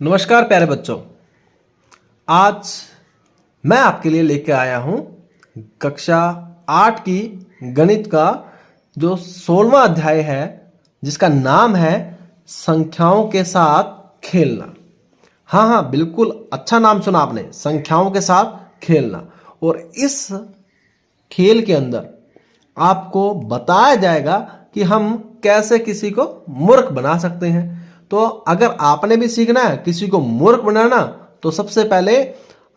नमस्कार प्यारे बच्चों। आज मैं आपके लिए लेकर आया हूं कक्षा 8 की गणित का जो 16वां अध्याय है, जिसका नाम है संख्याओं के साथ खेलना। हाँ, बिल्कुल अच्छा नाम सुना आपने, संख्याओं के साथ खेलना। और इस खेल के अंदर आपको बताया जाएगा कि हम कैसे किसी को मूर्ख बना सकते हैं। तो अगर आपने भी सीखना है किसी को मूर्ख बनाना, तो सबसे पहले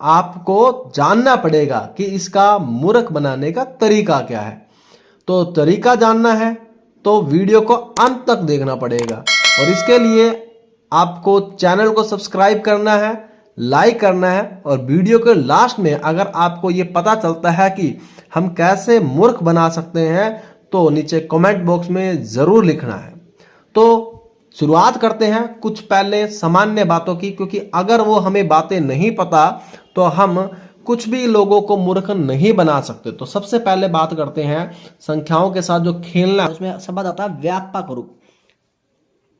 आपको जानना पड़ेगा कि इसका मूर्ख बनाने का तरीका क्या है। तो तरीका जानना है तो वीडियो को अंत तक देखना पड़ेगा, और इसके लिए आपको चैनल को सब्सक्राइब करना है, लाइक करना है, और वीडियो के लास्ट में अगर आपको ये पता चलता है कि हम कैसे मूर्ख बना सकते हैं, तो नीचे कमेंट बॉक्स में ज़रूर लिखना है। तो शुरुआत करते हैं कुछ पहले सामान्य बातों की, क्योंकि अगर वो हमें बातें नहीं पता तो हम कुछ भी लोगों को मूर्ख नहीं बना सकते। तो सबसे पहले बात करते हैं संख्याओं के साथ जो खेलना। उसमें शब्द आता है व्यापक रूप।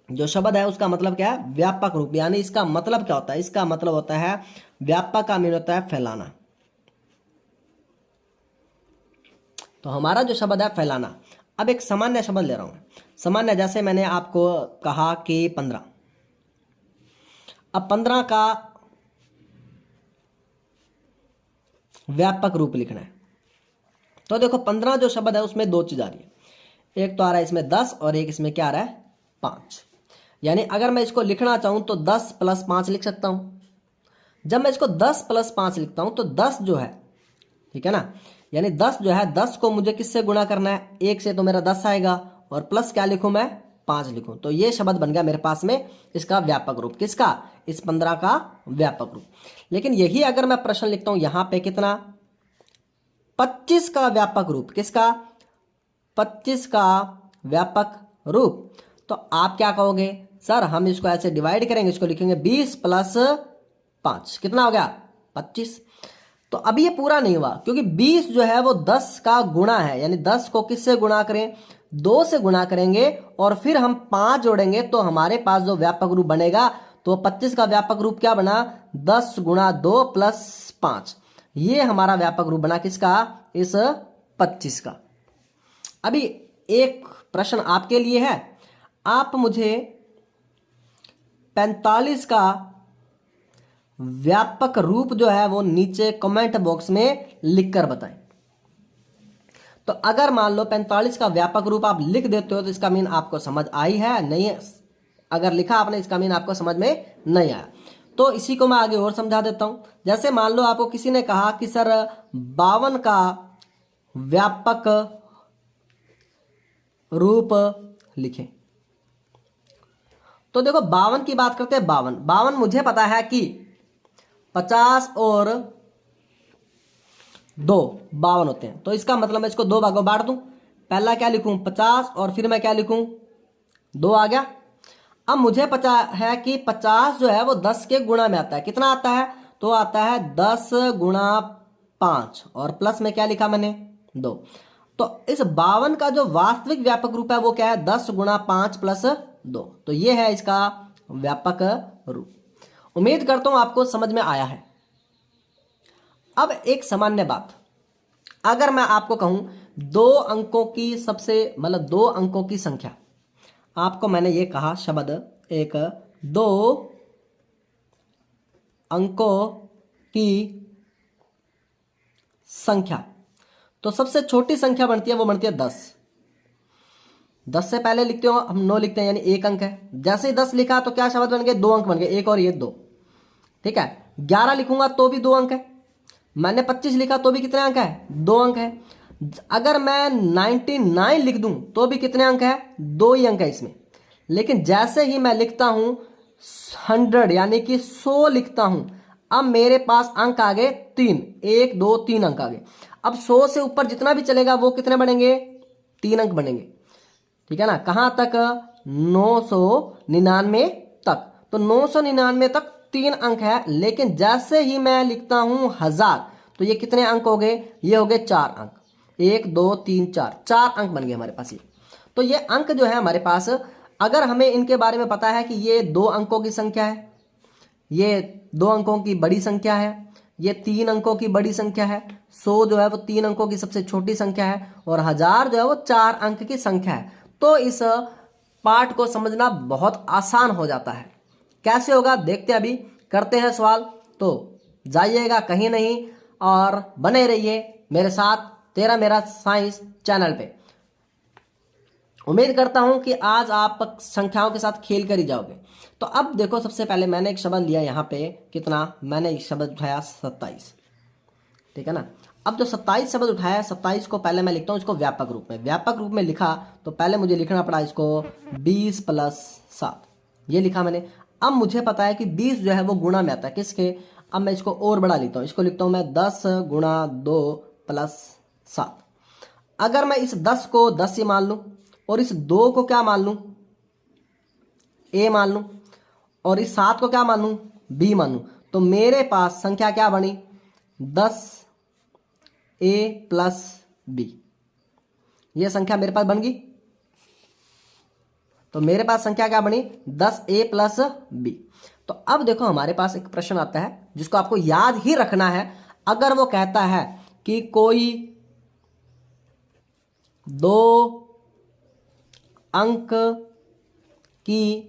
जो शब्द है उसका मतलब क्या है? व्यापक रूप। यानी इसका मतलब क्या होता है? इसका मतलब होता है, व्यापक का मीन होता है फैलाना। तो हमारा जो शब्द है फैलाना। अब एक सामान्य शब्द ले रहा हूं। सामान्य जैसे मैंने आपको कहा कि 15। अब 15 का व्यापक रूप लिखना है। तो देखो 15 जो शब्द है उसमें दो चीज आ रही है। एक तो आ रहा है इसमें 10 और एक इसमें क्या आ रहा है? 5। यानी अगर मैं इसको लिखना चाहूं तो 10 + 5 लिख सकता हूं। जब मैं इसको 10 + 5 लिखता हूं तो 10 जो है, ठीक है ना, यानी 10 जो है, 10 को मुझे किससे गुणा करना है? 1 से, तो मेरा 10 आएगा, और प्लस क्या लिखूं मैं? 5 लिखूं। तो ये शब्द बन गया मेरे पास में इसका व्यापक रूप। किसका? इस 15 का व्यापक रूप। लेकिन यही अगर मैं प्रश्न लिखता हूं यहां पे कितना? 25 का व्यापक रूप। किसका? 25 का व्यापक रूप। तो आप क्या कहोगे? सर हम इसको ऐसे डिवाइड करेंगे, इसको लिखेंगे 20 + 5। कितना हो गया? 25। तो अभी ये पूरा नहीं हुआ, क्योंकि 20 जो है वो 10 का गुणा है। यानी 10 को किससे गुणा करें? 2 से गुणा करेंगे, और फिर हम 5 जोड़ेंगे तो हमारे पास जो व्यापक रूप बनेगा, तो 25 का व्यापक रूप क्या बना? 10 × 2 + 5। ये हमारा व्यापक रूप बना। किसका? इस 25 का। अभी एक प्रश्न आपके लिए है। आप मुझे 45 का व्यापक रूप जो है वो नीचे कमेंट बॉक्स में लिखकर बताएं। तो अगर मान लो 45 का व्यापक रूप आप लिख देते हो तो इसका मीन आपको समझ आई है? नहीं है? अगर लिखा आपने इसका मीन आपको समझ में नहीं आया। तो इसी को मैं आगे और समझा देता हूं। जैसे मान लो आपको किसी ने कहा कि सर 52 का व्यापक रूप लिखें। तो देखो 52 की बात करते हैं। 52 मुझे पता है कि 50 और 2 52 होते हैं। तो इसका मतलब मैं इसको 2 भागों में बांट दूं। पहला क्या लिखूं? 50, और फिर मैं क्या लिखूं? 2 आ गया। अब मुझे पता है कि 50 जो है वो 10 के गुणा में आता है। कितना आता है? तो आता है 10 × 5, और प्लस में क्या लिखा मैंने? 2। तो इस 52 का जो वास्तविक व्यापक रूप है वो क्या है? 10 × 5 + 2। तो ये है इसका व्यापक रूप। उम्मीद करता हूं आपको समझ में आया है। अब एक सामान्य बात, अगर मैं आपको कहूं 2 अंकों की मतलब 2 अंकों की संख्या, आपको मैंने ये कहा शब्द एक 2 अंकों की संख्या, तो सबसे छोटी संख्या बनती है, वो बनती है 10। 10 से पहले लिखते हो हम 9 लिखते हैं, यानी 1 अंक है। जैसे ही 10 लिखा तो क्या शब्द बन गए? 2 अंक बन गए, एक और ये 2। ठीक है। 11 लिखूंगा तो भी 2 अंक है। मैंने 25 लिखा तो भी कितने अंक है? 2 अंक है। अगर मैं 99 लिख दूं तो भी कितने अंक है? 2 ही अंक है इसमें। लेकिन जैसे ही मैं लिखता हूं 100 यानी कि 100 लिखता हूं, अब मेरे पास अंक आ गए 3। 1 2 3 अंक आ गए। अब 100 से ऊपर जितना भी चलेगा वो कितने बनेंगे? 3 अंक बनेंगे। ठीक है ना? कहां तक? 999 तक। तो 999 तक 3 अंक है। लेकिन जैसे ही मैं लिखता हूं 1000, तो ये कितने अंक हो गए? ये हो गए 4 अंक। 1 2 3 4, 4 अंक बन गए हमारे पास ये। तो ये अंक जो है हमारे पास, अगर हमें इनके बारे में पता है कि ये 2 अंकों की संख्या है, ये 2 अंकों की बड़ी संख्या है, ये 3 अंकों की बड़ी संख्या है, 100 जो है वो 3 अंकों की सबसे छोटी संख्या है, और 1000 जो है वो 4 अंक की संख्या है। तो इस पार्ट को समझना बहुत आसान हो जाता है। कैसे होगा देखते हैं, अभी करते हैं सवाल। तो जाइएगा कहीं नहीं और बने रहिए मेरे साथ तेरा मेरा साइंस चैनल पे। उम्मीद करता हूं कि आज आप संख्याओं के साथ खेल कर ही जाओगे। तो अब देखो, सबसे पहले मैंने एक शब्द लिया यहाँ पे, कितना, मैंने एक शब्द उठाया 27, ठीक है ना। अब जो 27 शब्द उठाया है, 27 को पहले मैं लिखता हूँ इसको व्यापक रूप में। व्यापक रूप में लिखा तो पहले मुझे लिखना पड़ा इसको 20 + 7, ये लिखा मैंने। अब मुझे पता है कि 20 जो है वो गुणा में आता है किसके। अब मैं इसको और बड़ा लिखता हूँ, इसको लिखता हूँ मैं 10 × 2 + 7। अगर मैं इस 10 को 10 ही मान लूँ और इस 2 को क्या मान लूँ, a मान लूँ, और इस 7 को क्या मान लूँ, b मान लूँ, तो मेरे पास संख्या क्या बनी, 10a + b। ये संख्या मेरे पास बन गई। तो मेरे पास संख्या क्या बनी, 10a + b। तो अब देखो हमारे पास एक प्रश्न आता है जिसको आपको याद ही रखना है। अगर वो कहता है कि कोई 2 अंक की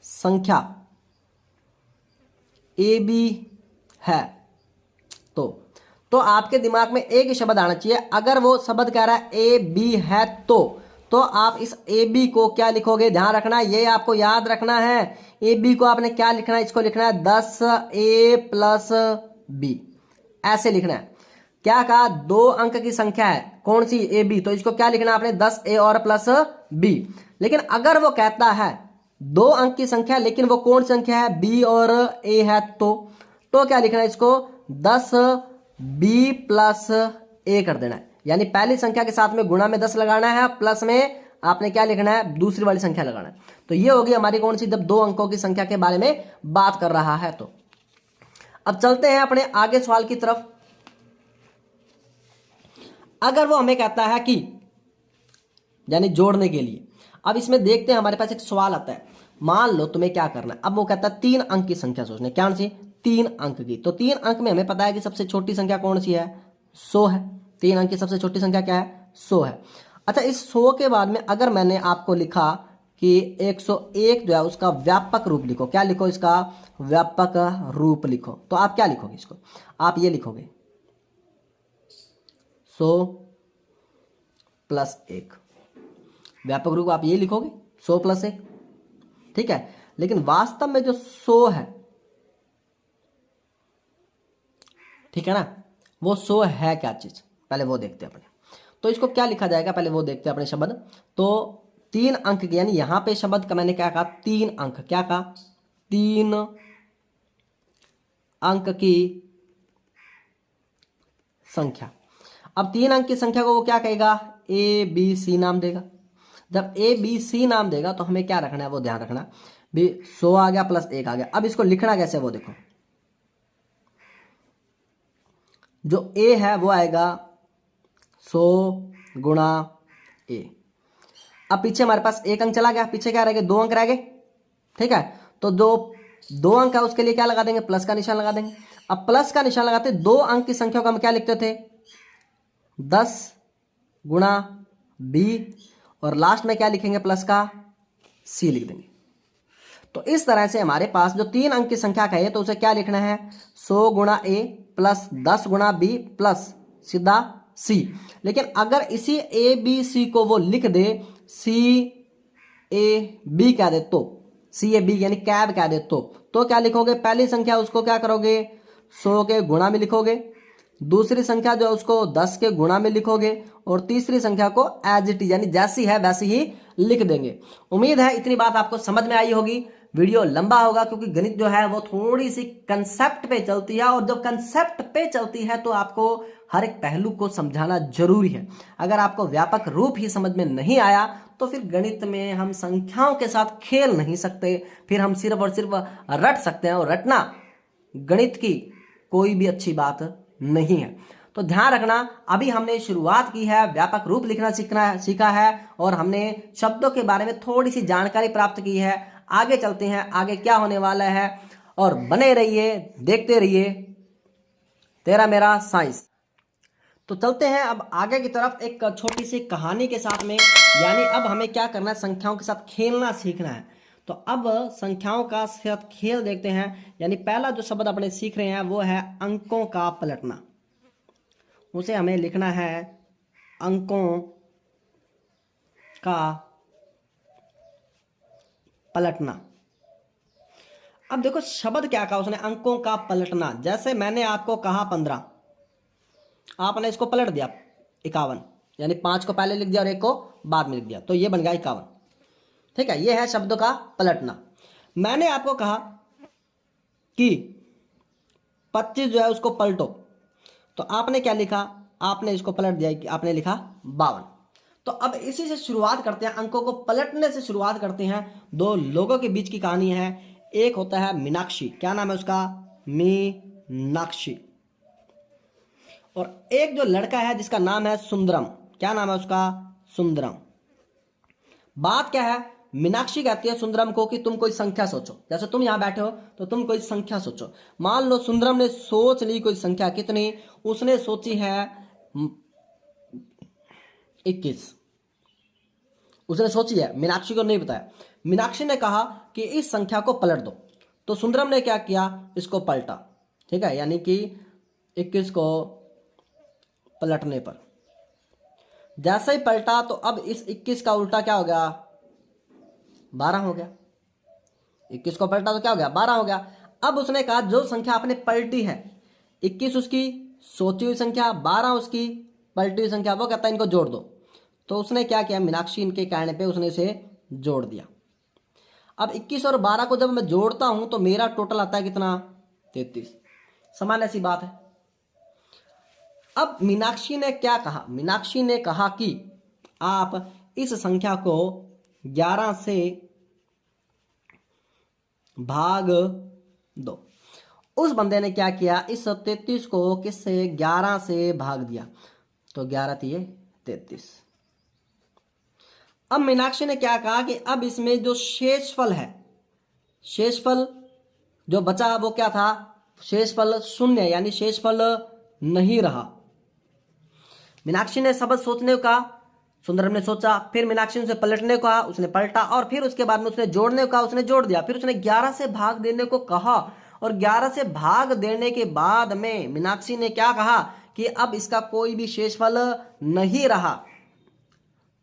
संख्या ए बी है, तो आपके दिमाग में एक ही शब्द आना चाहिए। अगर वो शब्द कह रहा है ए बी है तो आप इस ए बी को क्या लिखोगे, ध्यान रखना, ये आपको याद रखना है। ए बी को आपने क्या लिखना है, इसको लिखना है 10a + b, ऐसे लिखना है। क्या कहा, 2 अंक की संख्या है, कौन सी, ए बी, तो इसको क्या लिखना है आपने, 10a और प्लस b। लेकिन अगर वो कहता है 2 अंक की संख्या लेकिन वो कौन संख्या है, b और a है, तो क्या लिखना है, इसको 10b + a कर देना है। यानी पहली संख्या के साथ में गुणा में 10 लगाना है, प्लस में आपने क्या लिखना है, दूसरी वाली संख्या लगाना है। तो ये होगी हमारी कौन सी, जब 2 अंकों की संख्या के बारे में बात कर रहा है। तो अब चलते हैं अपने आगे सवाल की तरफ। अगर वो हमें कहता है कि यानी जोड़ने के लिए, अब इसमें देखते हैं हमारे पास एक सवाल आता है, मान लो तुम्हें क्या करना है। अब वो कहता है 3 अंक की संख्या सोचने, क्या सी, 3 अंक की। तो 3 अंक में हमें पता है कि सबसे छोटी संख्या कौन सी है, 100 है। 3 अंक की सबसे छोटी संख्या क्या है, 100 है। अच्छा, इस 100 के बाद में अगर मैंने आपको लिखा कि 101 जो है उसका व्यापक रूप लिखो, क्या लिखो, इसका व्यापक रूप लिखो, तो आप क्या लिखोगे, इसको आप ये लिखोगे 100 + 1, व्यापक रूप आप ये लिखोगे 100 + 1, ठीक है। लेकिन वास्तव में जो 100 है, ठीक है ना, वो 100 है क्या चीज, पहले वो देखते हैं अपने। तो इसको क्या लिखा जाएगा, पहले वो देखते हैं अपने शब्द। तो 3 अंक की, यानी यहां पे शब्द का मैंने क्या कहा, 3 अंक, क्या कहा, 3 अंक की संख्या। अब 3 अंक की संख्या को वो क्या कहेगा, ए बी सी नाम देगा। जब ए बी सी नाम देगा तो हमें क्या रखना है, वो ध्यान रखना भी, 100 आ गया + 1 आ गया। अब इसको लिखना कैसे, वो देखो, जो ए है वो आएगा 100 × a। अब पीछे हमारे पास 1 अंक चला गया, पीछे क्या रह गए, 2 अंक रह गए, ठीक है। तो 2 अंक है, उसके लिए क्या लगा देंगे, प्लस का निशान लगा देंगे। अब प्लस का निशान लगाते 2 अंक की संख्या को हम क्या लिखते थे, 10 × b, और लास्ट में क्या लिखेंगे, प्लस का c लिख देंगे। तो इस तरह से हमारे पास जो 3 अंक की संख्या का है तो उसे क्या लिखना है, 100 × a + 10 × b प्लस सीधा c। लेकिन अगर इसी a b c को वो लिख दे c a b कह दे, तो c a b यानी कैब कह दे, तो क्या लिखोगे, पहली संख्या उसको क्या करोगे, 100 के गुणा में लिखोगे, दूसरी संख्या जो है उसको 10 के गुणा में लिखोगे, और तीसरी संख्या को एज इट इज यानी जैसी है वैसी ही लिख देंगे। उम्मीद है इतनी बात आपको समझ में आई होगी। वीडियो लंबा होगा क्योंकि गणित जो है वो थोड़ी सी कंसेप्ट पे चलती है, और जब कंसेप्ट पे चलती है तो आपको हर एक पहलू को समझाना जरूरी है। अगर आपको व्यापक रूप ही समझ में नहीं आया तो फिर गणित में हम संख्याओं के साथ खेल नहीं सकते, फिर हम सिर्फ और सिर्फ रट सकते हैं, और रटना गणित की कोई भी अच्छी बात नहीं है। तो ध्यान रखना, अभी हमने शुरुआत की है, व्यापक रूप लिखना सीखा है, और हमने शब्दों के बारे में थोड़ी सी जानकारी प्राप्त की है। आगे चलते हैं, आगे क्या होने वाला है, और बने रहिए, देखते रहिए तेरा मेरा साइंस। तो चलते हैं अब आगे की तरफ एक छोटी सी कहानी के साथ में। यानी अब हमें क्या करना है, संख्याओं के साथ खेलना सीखना है। तो अब संख्याओं का साथ खेल देखते हैं। यानी पहला जो शब्द अपने सीख रहे हैं वो है अंकों का पलटना। उसे हमें लिखना है अंकों का पलटना। अब देखो शब्द क्या कहा उसने, अंकों का पलटना। जैसे मैंने आपको कहा 15, आपने इसको पलट दिया 51, यानी 5 को पहले लिख दिया और 1 को बाद में लिख दिया, तो ये बन गया 51। ठीक है, ये है शब्दों का पलटना। मैंने आपको कहा कि 25 जो है उसको पलटो, तो आपने क्या लिखा, आपने इसको पलट दिया कि आपने लिखा 52। तो अब इसी से शुरुआत करते हैं, अंकों को पलटने से शुरुआत करते हैं। दो लोगों के बीच की कहानी है। एक होता है मीनाक्षी, क्या नाम है उसका, मीनाक्षी। और एक जो लड़का है जिसका नाम है सुंदरम, क्या नाम है उसका, सुंदरम। बात क्या है, मीनाक्षी कहती है सुंदरम को कि तुम कोई संख्या सोचो। जैसे तुम यहां बैठे हो तो तुम कोई संख्या सोचो। मान लो सुंदरम ने सोच ली कोई संख्या, कितनी, उसने सोची है 21। उसने सोची है, मीनाक्षी को नहीं बताया। मीनाक्षी ने कहा कि इस संख्या को पलट दो, तो सुंदरम ने क्या किया, इसको पलटा। ठीक है, यानी कि 21 को पलटने पर जैसे ही पलटा तो अब इस 21 का उल्टा क्या हो गया, 12 हो गया। 21 को पलटा तो क्या हो गया, 12 हो गया। अब उसने कहा जो संख्या आपने पलटी है, 21 उसकी सोची हुई संख्या, 12 उसकी पलटी हुई संख्या, वो कहता है इनको जोड़ दो। तो उसने क्या किया, मीनाक्षी इनके कहने पे उसने इसे जोड़ दिया। अब 21 और 12 को जब मैं जोड़ता हूं तो मेरा टोटल आता है कितना, 33। समान सी बात है। अब मीनाक्षी ने क्या कहा, मीनाक्षी ने कहा कि आप इस संख्या को 11 से भाग दो। उस बंदे ने क्या किया, इस 33 को किससे, 11 से भाग दिया, तो 11 तिये 33। अब मीनाक्षी ने क्या कहा कि अब इसमें जो शेषफल है, शेषफल जो बचा वो क्या था, शेषफल शून्य, यानी शेषफल नहीं रहा। मीनाक्षी ने शब्द सोचने को कहा, सुंदरम ने सोचा, फिर मीनाक्षी ने उसे पलटने को कहा, उसने पलटा, और फिर उसके बाद में उसने जोड़ने को कहा, उसने जोड़ दिया। फिर उसने 11 से भाग देने को कहा, और 11 से भाग देने के बाद में मीनाक्षी ने क्या कहा कि अब इसका कोई भी शेषफल नहीं रहा।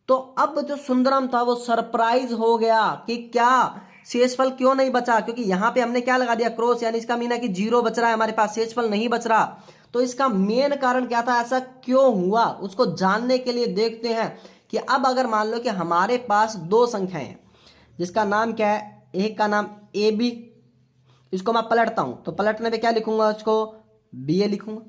तो अब जो सुंदरम था वो सरप्राइज हो गया कि क्या शेषफल क्यों नहीं बचा, क्योंकि यहां पे हमने क्या लगा दिया, क्रॉस, यानी इसका मीन है कि 0 बच रहा है, हमारे पास शेषफल नहीं बच रहा। तो इसका मेन कारण क्या था, ऐसा क्यों हुआ, उसको जानने के लिए देखते हैं कि अब अगर मान लो कि हमारे पास दो संख्याएं हैं जिसका नाम क्या है, एक का नाम ए बी, इसको मैं पलटता हूं तो पलटने पे क्या लिखूंगा, उसको बी ए लिखूंगा।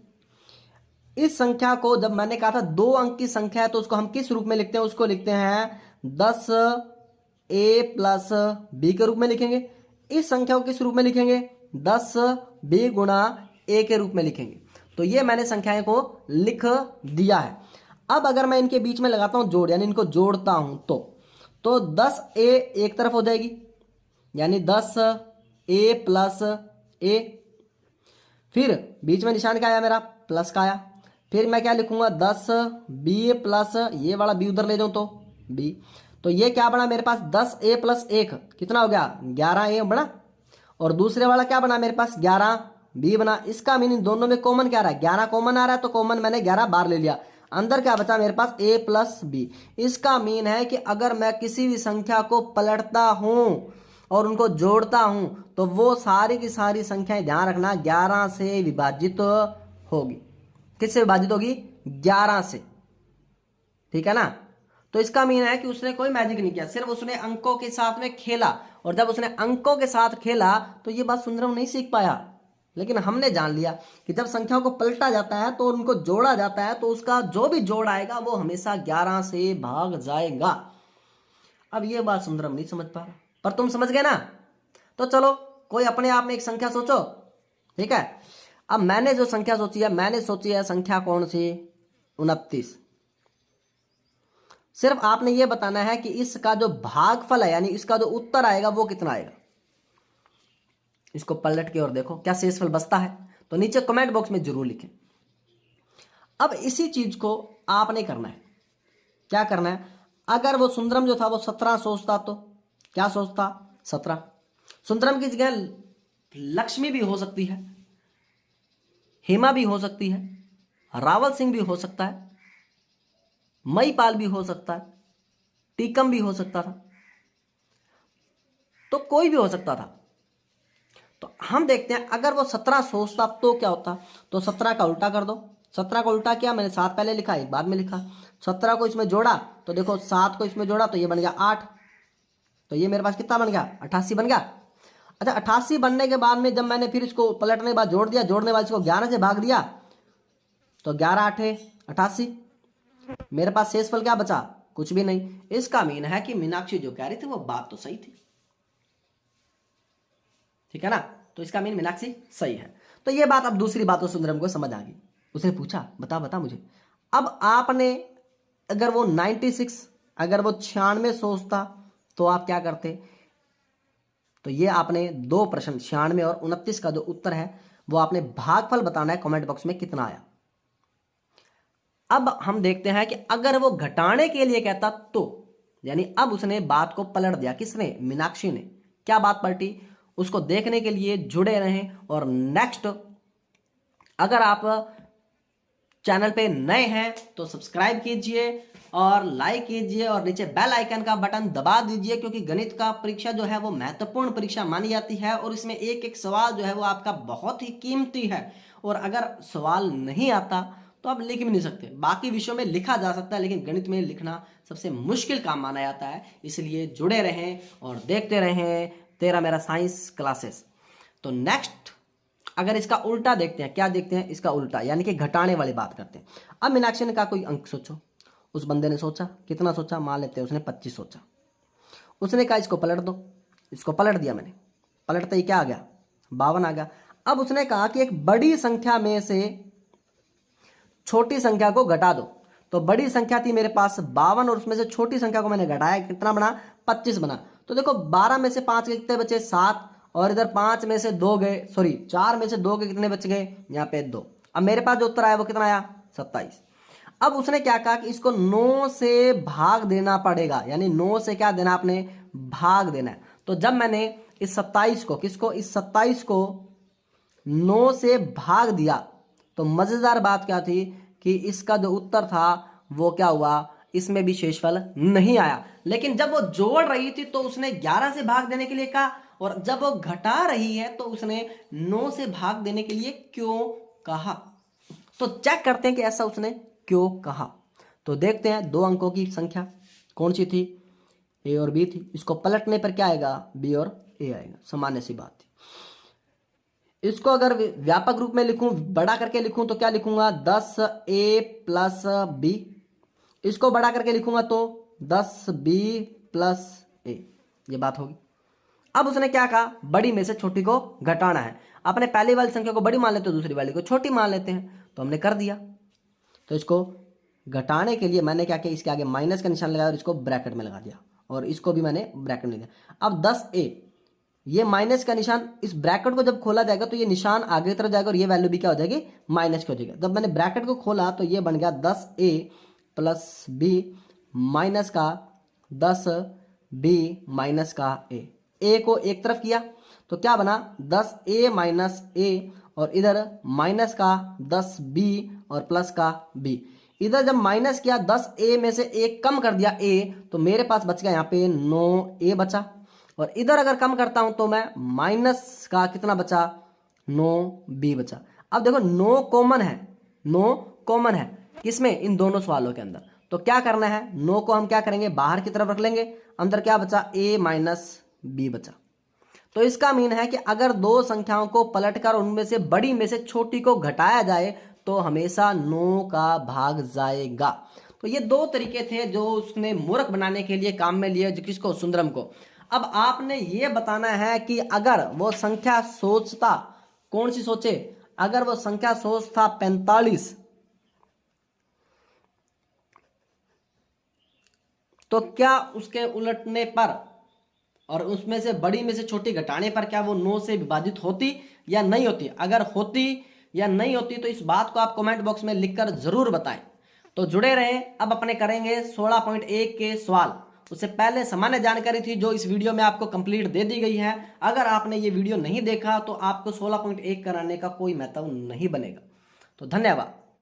इस संख्या को जब मैंने कहा था 2 अंक की संख्या है तो उसको हम किस रूप में लिखते हैं, उसको लिखते हैं 10a प्लस बी के रूप में लिखेंगे। इस संख्या को किस रूप में लिखेंगे, 10b गुणा a के रूप में लिखेंगे। तो ये मैंने संख्याएं को लिख दिया है। अब अगर मैं इनके बीच में लगाता हूं जोड़, यानी इनको जोड़ता हूं तो 10a एक तरफ हो जाएगी, यानी 10a प्लस a, फिर बीच में निशान क्या आया मेरा, प्लस का आया। फिर मैं क्या लिखूंगा, 10b प्लस, ये वाला b उधर ले जाऊं तो b, तो ये क्या बना मेरे पास, 10a प्लस 1 कितना हो गया, 11a बना। और दूसरे वाला क्या बना मेरे पास, 11b बना। इसका मीनिंग दोनों में कॉमन क्या आ रहा है, 11 कॉमन आ रहा है, तो कॉमन मैंने 11 बार ले लिया। अंदर क्या बचा मेरे पास, a प्लस b। इसका मीन है कि अगर मैं किसी भी संख्या को पलटता हूं और उनको जोड़ता हूं तो वो सारी की सारी संख्याएं, ध्यान रखना, 11 से विभाजित होगी। किससे विभाजित होगी, 11 से। ठीक है ना। तो इसका मीन है कि उसने कोई मैजिक नहीं किया, सिर्फ उसने अंकों के साथ में खेला। और जब उसने अंकों के साथ खेला तो ये बात सुंदरम नहीं सीख पाया, लेकिन हमने जान लिया कि जब संख्याओं को पलटा जाता है तो उनको जोड़ा जाता है तो उसका जो भी जोड़ आएगा वो हमेशा 11 से भाग जाएगा। अब ये बात सुंदरम नहीं समझ पा रहा, पर तुम समझ गए ना। तो चलो कोई अपने आप में एक संख्या सोचो। ठीक है, अब मैंने जो संख्या सोची है, मैंने सोची है संख्या कौन सी, 29। सिर्फ आपने ये बताना है कि इसका जो भागफल है यानी इसका जो उत्तर आएगा वो कितना आएगा। इसको पलट के और देखो क्या शेषफल बचता है, तो नीचे कमेंट बॉक्स में जरूर लिखें। अब इसी चीज को आपने करना है, क्या करना है, अगर वो सुंदरम जो था वो 17 सोचता तो क्या सोचता, 17। सुंदरम की जगह लक्ष्मी भी हो सकती है, हेमा भी हो सकती है, रावल सिंह भी हो सकता है, मईपाल भी हो सकता है, टीकम भी हो सकता था, तो कोई भी हो सकता था। तो हम देखते हैं अगर वो 17 सोचता तो क्या होता, तो 17 का उल्टा कर दो। 17 का उल्टा किया, मैंने 7 पहले लिखा, एक बाद में लिखा। 17 को इसमें जोड़ा तो देखो 7 को इसमें जोड़ा तो ये बन गया 8, तो ये मेरे पास कितना बन गया, 88 बन गया। अच्छा 88 बनने के बाद में जब मैंने फिर इसको पलटने के बाद जोड़ दिया, जोड़ने के बाद इसको 11 से भाग दिया तो 11 8 88, मेरे पास शेषफल क्या बचा, कुछ भी नहीं। इसका मीन है कि मीनाक्षी जो कह रही थी वो बात तो सही थी, ठीक है ना। तो इसका मीन मीनाक्षी सही है। तो ये बात अब दूसरी बात तो सुंदरम को समझ आ गई। उसने पूछा बता बता मुझे, अब आपने अगर वो 96 अगर वो 96 सोचता तो आप क्या करते, तो ये आपने दो प्रश्न 96 और 29 का जो उत्तर है वो आपने भागफल बताना है कमेंट बॉक्स में कितना आया। अब हम देखते हैं कि अगर वो घटाने के लिए कहता तो, यानी अब उसने बात को पलट दिया, किसने, मीनाक्षी ने। क्या बात पलटी, उसको देखने के लिए जुड़े रहें। और नेक्स्ट, अगर आप चैनल पे नए हैं तो सब्सक्राइब कीजिए और लाइक कीजिए और नीचे बेल आइकन का बटन दबा दीजिए, क्योंकि गणित का परीक्षा जो है वो महत्वपूर्ण परीक्षा मानी जाती है और इसमें एक एक सवाल जो है वो आपका बहुत ही कीमती है। और अगर सवाल नहीं आता तो आप लिख भी नहीं सकते। बाकी विषयों में लिखा जा सकता है लेकिन गणित में लिखना सबसे मुश्किल काम माना जाता है। इसलिए जुड़े रहें और देखते रहें तेरा मेरा साइंस क्लासेस। तो नेक्स्ट अगर इसका उल्टा देखते हैं, क्या देखते हैं, इसका उल्टा यानी कि घटाने वाली बात करते हैं। अब मीनाक्षी ने कहा कोई अंक सोचो, उस बंदे ने सोचा, कितना सोचा, मान लेते हैं उसने 25 सोचा। उसने कहा इसको पलट दो, इसको पलट दिया मैंने, पलटते ही क्या आ गया, 52 आ गया। अब उसने कहा कि एक बड़ी संख्या में से छोटी संख्या को घटा दो, तो बड़ी संख्या थी मेरे पास 52 और उसमें से छोटी संख्या को मैंने घटाया, कितना बना, 25 बना। तो देखो 12 में से 5 के कितने बचे, 7, और इधर 5 में से 2 गए, सॉरी 4 में से 2 के कितने बच गए, यहाँ पे 2। अब मेरे पास जो उत्तर आया वो कितना आया, 27। अब उसने क्या कहा कि इसको 9 से भाग देना पड़ेगा, यानी 9 से क्या देना, आपने भाग देना है। तो जब मैंने इस 27 को, किसको, इस 27 को 9 से भाग दिया तो मजेदार बात क्या थी कि इसका जो उत्तर था वो क्या हुआ, इसमें भी शेषफल नहीं आया। लेकिन जब वो जोड़ रही थी तो उसने 11 से भाग देने के लिए कहा, और जब वो घटा रही है तो उसने 9 से भाग देने के लिए क्यों कहा। तो चेक करते हैं कि ऐसा उसने क्यों कहा। तो देखते हैं दो अंकों की संख्या कौन सी थी, ए और बी थी। इसको पलटने पर क्या आएगा, बी और ए आएगा, सामान्य सी बात थी। इसको अगर व्यापक रूप में लिखूं, बड़ा करके लिखूं तो क्या लिखूंगा, 10a प्लस बी। इसको बड़ा करके लिखूंगा तो 10b प्लस ए, ये बात होगी। अब उसने क्या कहा, बड़ी में से छोटी को घटाना है। अपने पहली वाली संख्या को बड़ी मान लेते हो, दूसरी वाली को छोटी मान लेते हैं, तो हमने कर दिया। तो इसको घटाने के लिए मैंने क्या किया, इसके आगे माइनस का निशान लगाया और इसको ब्रैकेट में लगा दिया, और इसको भी मैंने ब्रैकेट में दिया। अब 10a, ये माइनस का निशान, इस ब्रैकेट को जब खोला जाएगा तो ये निशान आगे की तरफ जाएगा और ये वैल्यू भी क्या हो जाएगी, माइनस की हो जाएगी। जब मैंने ब्रैकेट को खोला तो ये बन गया 10a प्लस बी माइनस का 10b माइनस का ए को एक तरफ किया तो क्या बना, 10a माइनस ए, और इधर माइनस का 10b और प्लस का b। इधर जब माइनस किया 10a में से एक कम कर दिया a, तो मेरे पास बच गया यहाँ पे 9a बचा। और इधर अगर कम करता हूं तो मैं माइनस का कितना बचा, 9b बचा। अब देखो 9 कॉमन है, 9 कॉमन है किसमें, इन दोनों सवालों के अंदर। तो क्या करना है, 9 को हम क्या करेंगे, बाहर की तरफ रख लेंगे, अंदर क्या बचा, a माइनस b बचा। तो इसका मीन है कि अगर दो संख्याओं को पलटकर उनमें से बड़ी में से छोटी को घटाया जाए तो हमेशा 9 का भाग जाएगा। तो ये दो तरीके थे जो उसने मूर्ख बनाने के लिए काम में लिए, किसको, सुंदरम को। अब आपने ये बताना है कि अगर वो संख्या सोचता, कौन सी सोचे, अगर वो संख्या सोचता 45, तो क्या उसके उलटने पर और उसमें से बड़ी में से छोटी घटाने पर क्या वो 9 से विभाजित होती या नहीं होती? अगर होती या नहीं होती तो इस बात को आप कमेंट बॉक्स में लिखकर जरूर बताएं। तो जुड़े रहें, अब अपने करेंगे 16.1 के सवाल। उससे पहले सामान्य जानकारी थी जो इस वीडियो में आपको कंप्लीट दे दी गई है। अगर आपने ये वीडियो नहीं देखा तो आपको 16.1 कराने का कोई महत्व नहीं बनेगा। तो धन्यवाद।